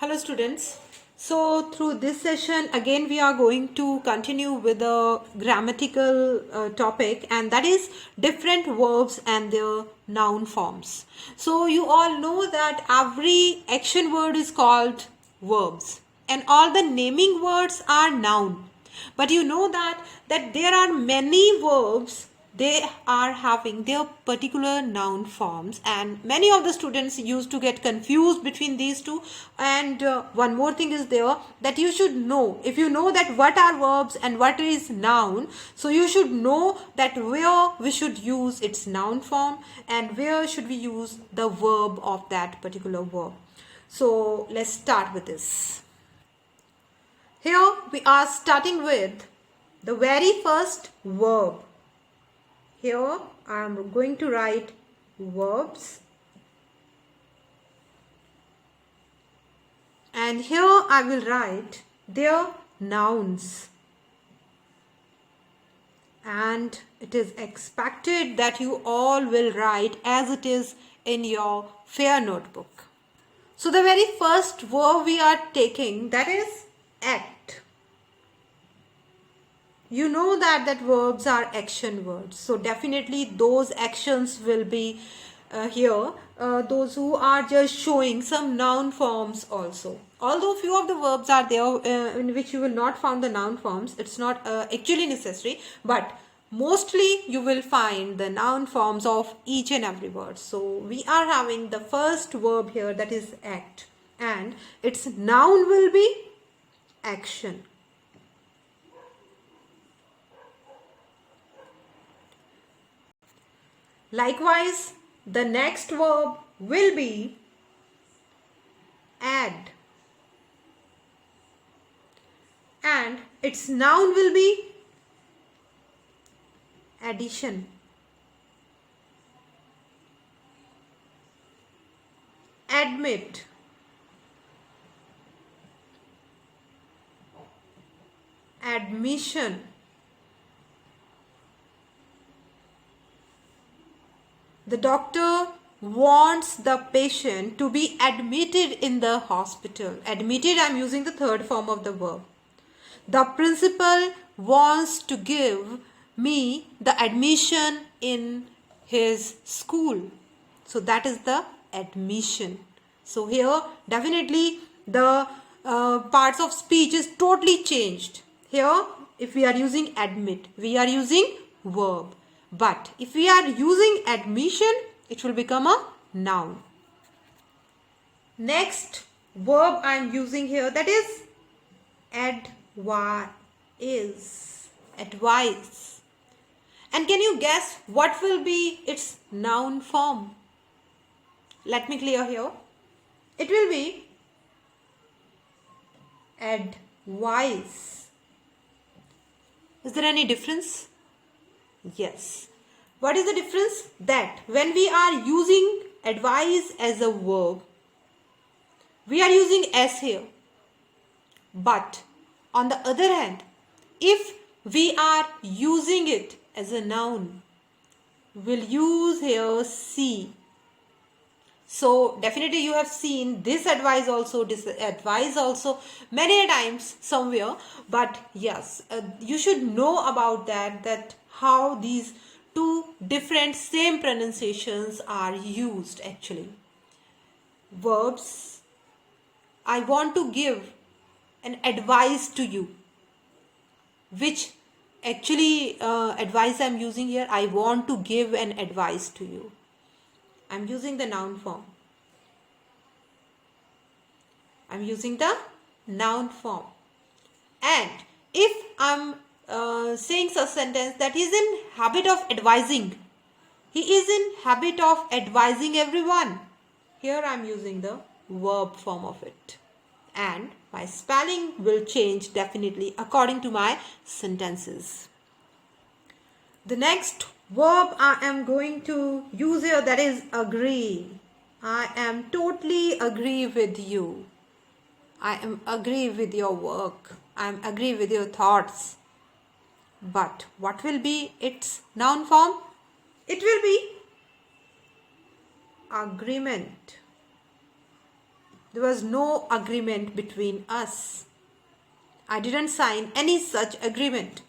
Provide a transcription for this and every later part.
Hello students. So through this session again we are going to continue with the grammatical topic, and that is different verbs and their noun forms. So you all know that every action word is called verbs and all the naming words are noun. But you know that there are many verbs, they are having their particular noun forms, and many of the students used to get confused between these two. And one more thing is there that you should know. If you know that what are verbs and what is noun, so you should know that where we should use its noun form and where should we use the verb of that particular verb. So let's start with this. Here we are starting with the very first verb. Here I am going to write verbs, and here I will write their nouns, and it is expected that you all will write as it is in your fair notebook. So the very first verb we are taking, that is act. You know that verbs are action words, so definitely those actions will be here, those who are just showing some noun forms also. Although few of the verbs are there in which you will not find the noun forms, it's not actually necessary, but mostly you will find the noun forms of each and every word. So we are having the first verb here, that is act, and its noun will be action. Likewise, the next verb will be add, and its noun will be addition. Admit, admission, the doctor wants the patient to be admitted in the hospital. Admitted, I am using the third form of the verb. The principal wants to give me the admission in his school. So that is the admission. So here definitely the parts of speech is totally changed. Here if we are using admit, we are using verb. But if we are using admission, it will become a noun. Next verb I am using here, that is advise. Advise. And can you guess what will be its noun form? Let me clear here. It will be advise. Is there any difference? Yes. What is the difference? That when we are using advise as a verb, we are using s here. But on the other hand, if we are using it as a noun, we'll use here see. So definitely you have seen this advice also, many times somewhere. But yes, you should know about that how these two different same pronunciations are used actually. Verbs, I want to give an advice to you. Which actually advice I am using here? I want to give an advice to you. I am using the noun form. I am using the noun form. And if I am saying such sentence that he is in habit of advising, he is in habit of advising everyone, here I am using the verb form of it. And my spelling will change definitely according to my sentences. The next verb I am going to use here, that is agree. I am totally agree with you. I am agree with your work. I am agree with your thoughts. But what will be its noun form? It will be agreement. There was no agreement between us. I didn't sign any such agreement.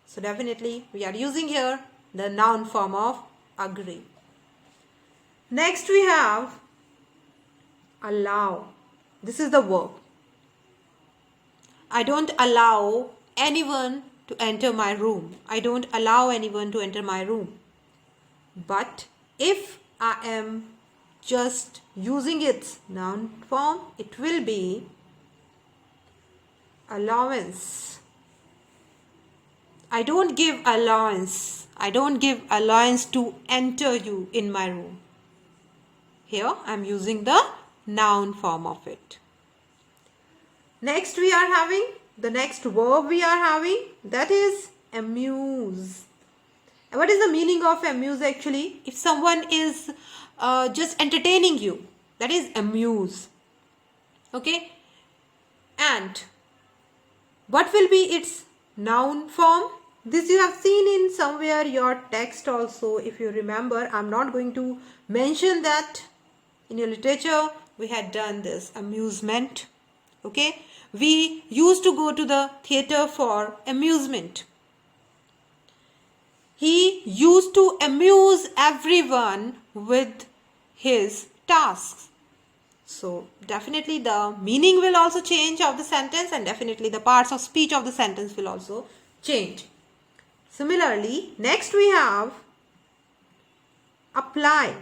So definitely we are using here the noun form of agree. Next we have allow. This is the verb. I don't allow anyone to enter my room. I don't allow anyone to enter my room. But if I am just using its noun form, it will be allowance. I don't give allowance. I don't give allowance to enter you in my room. Here I am using the noun form of it. Next we are having, the next verb we are having, that is amuse. What is the meaning of amuse actually? If someone is just entertaining you, that is amuse. Okay? And what will be its noun form? This you have seen in somewhere your text also. If you remember, I'm not going to mention that. In your literature, we had done this amusement. Okay? We used to go to the theatre for amusement. He used to amuse everyone with his tasks. So definitely the meaning will also change of the sentence, and definitely the parts of speech of the sentence will also change. Similarly, next we have apply.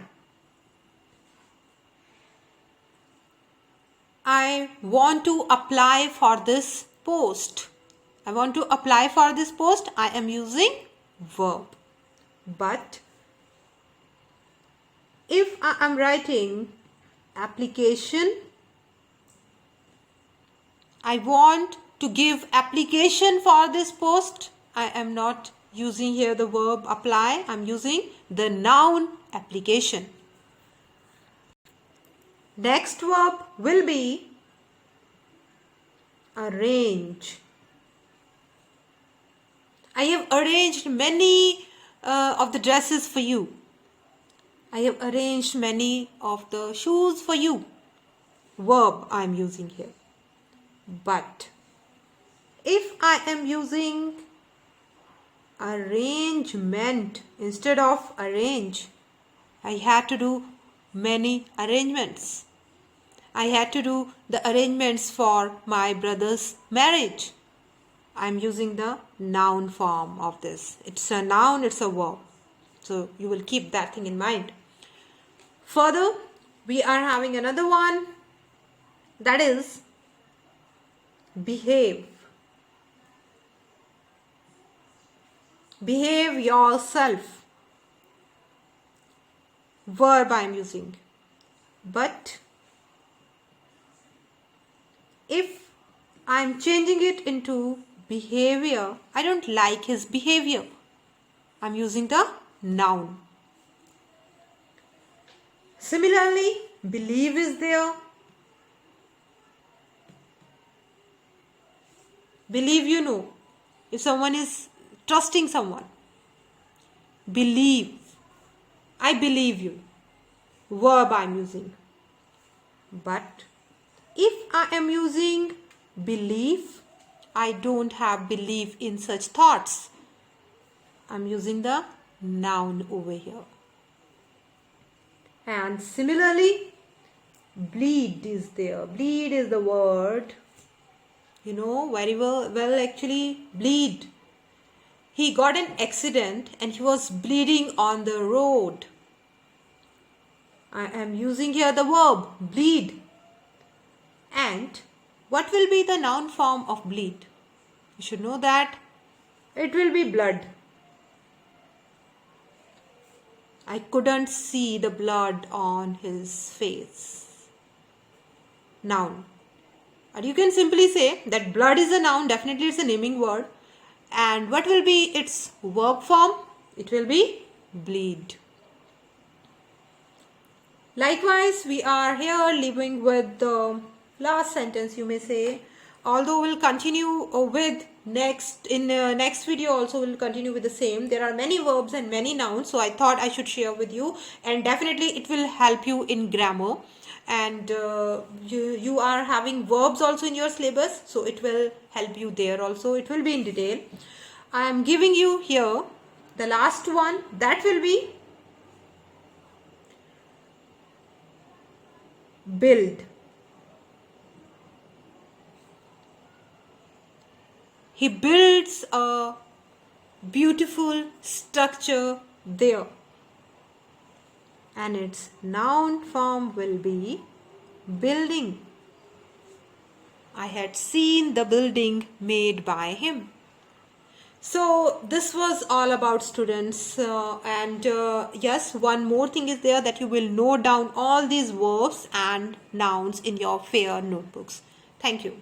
I want to apply for this post. I want to apply for this post. I am using verb. But if I am writing application, I want to give application for this post, I am not using here the verb apply. I am using the noun application. Next verb will be arrange. I have arranged many of the dresses for you. I have arranged many of the shoes for you. Verb I am using here. But if I am using arrangement instead of arrange, I had to do many arrangements. I had to do the arrangements for my brother's marriage. I am using the noun form of this. It's a noun, it's a verb. So you will keep that thing in mind. Further, we are having another one, that is behave. Behave yourself. Verb I am using. But if I am changing it into behavior, I don't like his behavior. I am using the noun. Similarly, believe is there. Believe, you know, if someone is trusting someone. Believe. I believe you. Verb I am using. But if I am using belief, I don't have belief in such thoughts. I am using the noun over here. And similarly, bleed is there. Bleed is the word. You know very well actually, bleed. He got an accident and he was bleeding on the road. I am using here the verb bleed. And what will be the noun form of bleed? You should know that it will be blood. I couldn't see the blood on his face. Noun. Or you can simply say that blood is a noun, definitely it's a naming word. And what will be its verb form? It will be bleed. Likewise, we are here living with the last sentence, you may say. Although we'll continue with next video also we'll continue with the same. There are many verbs and many nouns, so I thought I should share with you, and definitely it will help you in grammar. and you are having verbs also in your syllabus, so it will help you there also. It will be in detail. I am giving you here the last one, that will be build. He builds a beautiful structure there, and its noun form will be building. I had seen the building made by him. So this was all about, students, and yes, one more thing is there, that you will note down all these verbs and nouns in your fair notebooks. Thank you.